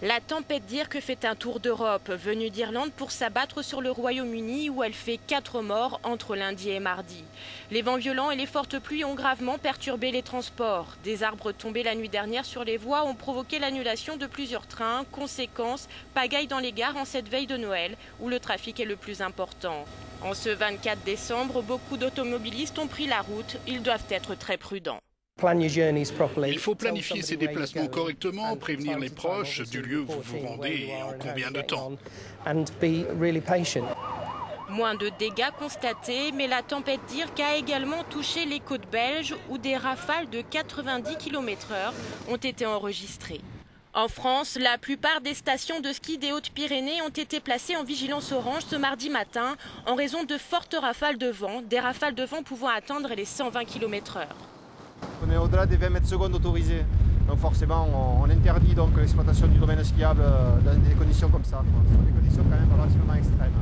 La tempête Dirk fait un tour d'Europe, venue d'Irlande pour s'abattre sur le Royaume-Uni où elle fait 4 morts entre lundi et mardi. Les vents violents et les fortes pluies ont gravement perturbé les transports. Des arbres tombés la nuit dernière sur les voies ont provoqué l'annulation de plusieurs trains. Conséquence, pagaille dans les gares en cette veille de Noël où le trafic est le plus important. En ce 24 décembre, beaucoup d'automobilistes ont pris la route. Ils doivent être très prudents. Il faut planifier ses déplacements correctement, prévenir les proches du lieu où vous vous rendez et en combien de temps. Moins de dégâts constatés, mais la tempête Dirk a également touché les côtes belges où des rafales de 90 km/h ont été enregistrées. En France, la plupart des stations de ski des Hautes-Pyrénées ont été placées en vigilance orange ce mardi matin en raison de fortes rafales de vent, des rafales de vent pouvant atteindre les 120 km/h. On est au-delà des 20 mètres secondes autorisés, donc forcément on interdit donc l'exploitation du domaine skiable dans des conditions comme ça. Ce sont des conditions quand même relativement extrêmes.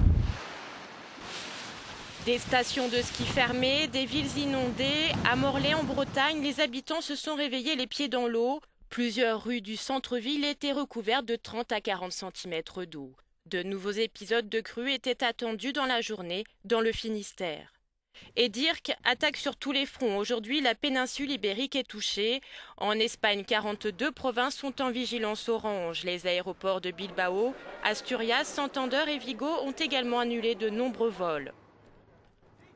Des stations de ski fermées, des villes inondées. À Morlaix en Bretagne, les habitants se sont réveillés les pieds dans l'eau. Plusieurs rues du centre-ville étaient recouvertes de 30 à 40 cm d'eau. De nouveaux épisodes de crues étaient attendus dans la journée dans le Finistère. Et Dirk attaque sur tous les fronts. Aujourd'hui, la péninsule ibérique est touchée. En Espagne, 42 provinces sont en vigilance orange. Les aéroports de Bilbao, Asturias, Santander et Vigo ont également annulé de nombreux vols.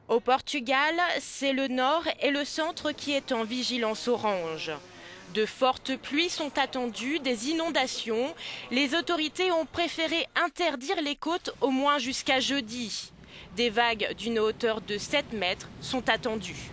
Au Portugal, c'est le nord et le centre qui est en vigilance orange. De fortes pluies sont attendues, des inondations. Les autorités ont préféré interdire les côtes au moins jusqu'à jeudi. Des vagues d'une hauteur de 7 mètres sont attendues.